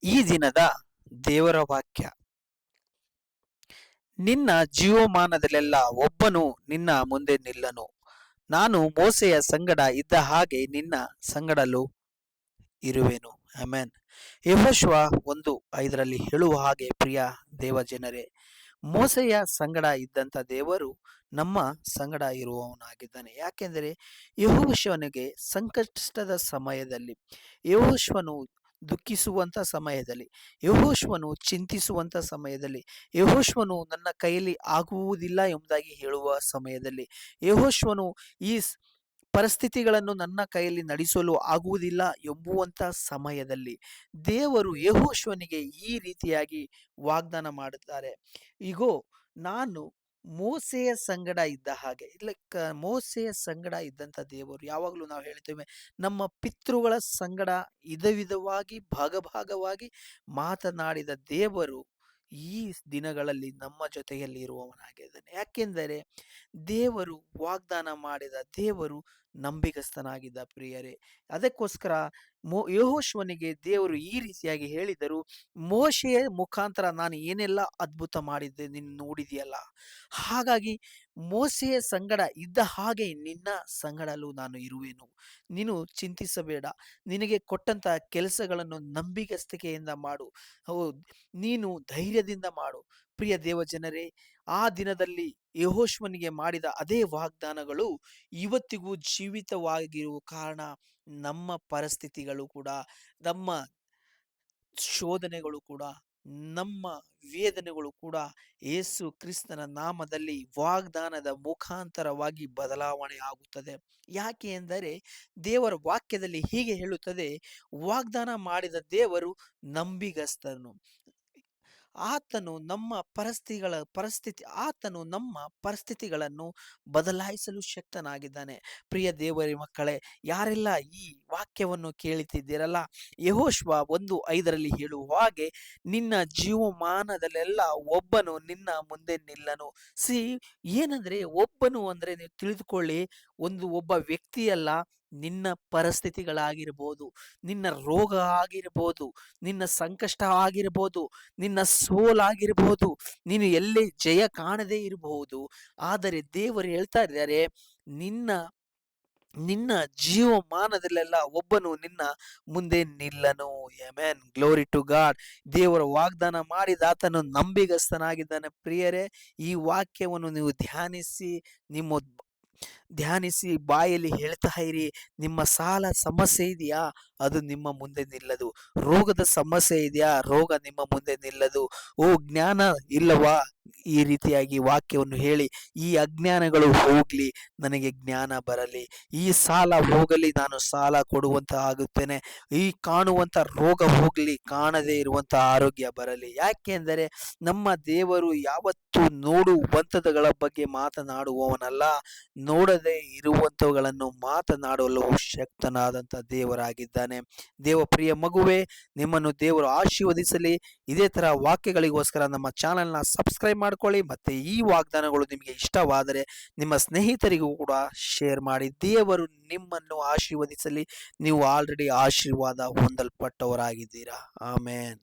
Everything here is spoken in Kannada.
ಈ ದಿನದ ದೇವರ ವಾಕ್ಯ. ನಿನ್ನ ಜೀವಮಾನದಲ್ಲೆಲ್ಲ ಒಬ್ಬನು ನಿನ್ನ ಮುಂದೆ ನಿಲ್ಲನು. ನಾನು ಮೋಸೆಯ ಸಂಗಡ ಇದ್ದ ಹಾಗೆ ನಿನ್ನ ಸಂಗಡಲೂ ಇರುವೆನು. ಆಮೆನ್. ಯೆಹೋಶುವ 1:5 ಹೇಳುವ ಹಾಗೆ, ಪ್ರಿಯ ದೇವ ಜನರೇ, ಮೋಸೆಯ ಸಂಗಡ ಇದ್ದಂಥ ದೇವರು ನಮ್ಮ ಸಂಗಡ ಇರುವವನಾಗಿದ್ದಾನೆ. ಯಾಕೆಂದರೆ ಯೆಹೋಶುವನಿಗೆ ಸಂಕಷ್ಟದ ಸಮಯದಲ್ಲಿ, ಯೆಹೋಶುವನು ದುಃಖಿಸುವಂಥ ಸಮಯದಲ್ಲಿ, ಯೆಹೋಶುವನು ಚಿಂತಿಸುವಂಥ ಸಮಯದಲ್ಲಿ, ಯೆಹೋಶುವನು ನನ್ನ ಕೈಯಲ್ಲಿ ಆಗುವುದಿಲ್ಲ ಎಂಬುದಾಗಿ ಹೇಳುವ ಸಮಯದಲ್ಲಿ, ಯೆಹೋಶುವನು ಈ ಪರಿಸ್ಥಿತಿಗಳನ್ನು ನನ್ನ ಕೈಯಲ್ಲಿ ನಡೆಸಲು ಆಗುವುದಿಲ್ಲ ಎಂಬುವಂಥ ಸಮಯದಲ್ಲಿ ದೇವರು ಯೆಹೋಶುವನಿಗೆ ಈ ರೀತಿಯಾಗಿ ವಾಗ್ದಾನ ಮಾಡುತ್ತಾರೆ. ಇಗೋ, ನಾನು ಮೋಸೆಯ ಸಂಗಡ ಇದ್ದ ಹಾಗೆ. ಮೋಸೆಯ ಸಂಗಡ ಇದ್ದಂಥ ದೇವರು, ಯಾವಾಗಲೂ ನಾವು ಹೇಳ್ತೇವೆ ನಮ್ಮ ಪಿತೃಗಳ ಸಂಗಡ ವಿಧವಾಗಿ ಭಾಗವಾಗಿ ಮಾತನಾಡಿದ ದೇವರು ಈ ದಿನಗಳಲ್ಲಿ ನಮ್ಮ ಜೊತೆಯಲ್ಲಿ ಇರುವವನಾಗಿದ್ದಾನೆ. ಯಾಕೆಂದರೆ ದೇವರು ವಾಗ್ದಾನ ಮಾಡಿದ ದೇವರು ನಂಬಿಗಸ್ತನಾಗಿದ್ದ, ಪ್ರಿಯರೇ. ಅದಕ್ಕೋಸ್ಕರ ಯೆಹೋಶುವನಿಗೆ ದೇವರು ಈ ರೀತಿಯಾಗಿ ಹೇಳಿದರು, ಮೋಶೆಯ ಮುಖಾಂತರ ನಾನು ಏನೆಲ್ಲ ಅದ್ಭುತ ಮಾಡಿದ್ದೆ ನೀನು ನೋಡಿದೆಯಲ್ಲ, ಹಾಗಾಗಿ ಮೋಸೆಯ ಸಂಗಡ ಇದ್ದ ಹಾಗೆ ನಿನ್ನ ಸಂಗಡಲೂ ನಾನು ಇರುವೆನು. ನೀನು ಚಿಂತಿಸಬೇಡ, ನಿನಗೆ ಕೊಟ್ಟಂತ ಕೆಲಸಗಳನ್ನು ನಂಬಿಗಸ್ತಿಕೆಯಿಂದ ಮಾಡು. ಹೌದು, ನೀನು ಧೈರ್ಯದಿಂದ ಮಾಡು. ಪ್ರಿಯ ದೇವ ಜನರೇ, ಆ ದಿನದಲ್ಲಿ ಯೆಹೋಶುವನಿಗೆ ಮಾಡಿದ ಅದೇ ವಾಗ್ದಾನಗಳು ಇವತ್ತಿಗೂ ಜೀವಿತವಾಗಿರುವ ಕಾರಣ ನಮ್ಮ ಪರಿಸ್ಥಿತಿಗಳು ಕೂಡ, ನಮ್ಮ ಶೋಧನೆಗಳು ಕೂಡ, ನಮ್ಮ ವೇದನೆಗಳು ಕೂಡ ಯೇಸು ಕ್ರಿಸ್ತನ ನಾಮದಲ್ಲಿ ವಾಗ್ದಾನದ ಮುಖಾಂತರವಾಗಿ ಬದಲಾವಣೆ ಆಗುತ್ತದೆ. ಯಾಕೆ ಎಂದರೆ ದೇವರ ವಾಕ್ಯದಲ್ಲಿ ಹೀಗೆ ಹೇಳುತ್ತದೆ, ವಾಗ್ದಾನ ಮಾಡಿದ ದೇವರು ನಂಬಿಗಸ್ತನು. ಆತನು ನಮ್ಮ ನಮ್ಮ ಪರಿಸ್ಥಿತಿಗಳನ್ನು ಬದಲಾಯಿಸಲು ಶಕ್ತನಾಗಿದ್ದಾನೆ. ಪ್ರಿಯ ದೇವರ ಮಕ್ಕಳೇ, ಯಾರೆಲ್ಲ ಈ ವಾಕ್ಯವನ್ನು ಕೇಳುತ್ತಿದ್ದೀರಲ್ಲ, ಯೆಹೋಶುವ 1:5 ಹೇಳುವ ಹಾಗೆ, ನಿನ್ನ ಜೀವಮಾನದಲ್ಲೆಲ್ಲ ಒಬ್ಬನು ನಿನ್ನ ಮುಂದೆ ನಿಲ್ಲನು. ಏನಂದ್ರೆ ಒಬ್ಬನು ಅಂದ್ರೆ ನೀವು ತಿಳಿದುಕೊಳ್ಳಿ, ಒಬ್ಬ ವ್ಯಕ್ತಿಯಲ್ಲ, ನಿನ್ನ ಪರಿಸ್ಥಿತಿಗಳಾಗಿರ್ಬೋದು, ನಿನ್ನ ರೋಗ ಆಗಿರ್ಬೋದು, ನಿನ್ನ ಸಂಕಷ್ಟ ಆಗಿರ್ಬೋದು, ನಿನ್ನ ಸೋಲಾಗಿರ್ಬೋದು, ನೀನು ಎಲ್ಲಿ ಜಯ ಕಾಣದೇ ಇರಬಹುದು. ಆದರೆ ದೇವರು ಹೇಳ್ತಾ ಇದ್ದಾರೆ, ನಿನ್ನ ನಿನ್ನ ಜೀವಮಾನದಲ್ಲೆಲ್ಲ ಒಬ್ಬನು ನಿನ್ನ ಮುಂದೆ ನಿಲ್ಲನು. ಆಮೆನ್. Glory to God. ದೇವರ ವಾಗ್ದಾನ ಮಾಡಿದ ಆತನು ನಂಬಿಗಸ್ತನಾಗಿದ್ದಾನೆ. ಪ್ರಿಯರೇ, ಈ ವಾಕ್ಯವನ್ನು ನೀವು ಧ್ಯಾನಿಸಿ ಬಾಯಲ್ಲಿ ಹೇಳ್ತಾ ಇರಿ. ನಿಮ್ಮ ಸಾಲ ಸಮಸ್ಯೆ ಇದೆಯಾ, ಅದು ನಿಮ್ಮ ಮುಂದೆ ನಿಲ್ಲದು. ರೋಗದ ಸಮಸ್ಯೆ ಇದೆಯಾ, ರೋಗ ನಿಮ್ಮ ಮುಂದೆ ನಿಲ್ಲದು. ಓ, ಜ್ಞಾನ ಇಲ್ಲವಾ, ಈ ರೀತಿಯಾಗಿ ವಾಕ್ಯವನ್ನು ಹೇಳಿ, ಈ ಅಜ್ಞಾನಗಳು ಹೋಗ್ಲಿ, ನನಗೆ ಜ್ಞಾನ ಬರಲಿ. ಈ ಸಾಲ ಹೋಗಲಿ, ನಾನು ಸಾಲ ಕೊಡುವಂತ ಆಗುತ್ತೇನೆ. ಈ ಕಾಣುವಂತ ರೋಗ ಹೋಗ್ಲಿ, ಕಾಣದೇ ಇರುವಂತ ಆರೋಗ್ಯ ಬರಲಿ. ಯಾಕೆಂದರೆ ನಮ್ಮ ದೇವರು ಯಾವತ್ತೂ ನೋಡುವಂಥಗಳ ಬಗ್ಗೆ ಮಾತನಾಡುವವನಲ್ಲ, ನೋಡದೇ ಇರುವಂಥವುಗಳನ್ನು ಮಾತನಾಡಲು ಶಕ್ತನಾದಂಥ ದೇವರಾಗಿದ್ದಾನೆ. ದೇವಪ್ರಿಯ ಮಗುವೆ, ನಿಮ್ಮನ್ನು ದೇವರು ಆಶೀರ್ವದಿಸಲಿ. ಇದೇ ತರ ವಾಕ್ಯಗಳಿಗೋಸ್ಕರ ನಮ್ಮ ಚಾನೆಲ್ನ ಸಬ್ಸ್ಕ್ರೈಬ್ ಮಾಡ್ಕೊಳ್ಳಿ. ಮತ್ತೆ ಈ ವಾಗ್ದಾನಗಳು ನಿಮಗೆ ಇಷ್ಟವಾದರೆ ನಿಮ್ಮ ಸ್ನೇಹಿತರಿಗೂ ಕೂಡ ಶೇರ್ ಮಾಡಿ. ದೇವರು ನಿಮ್ಮನ್ನು ಆಶೀರ್ವದಿಸಲಿ. ನೀವು ಆಲ್ರೆಡಿ ಆಶೀರ್ವಾದ ಹೊಂದಲ್ಪಟ್ಟವರಾಗಿದ್ದೀರಾ. ಆಮೇನ್.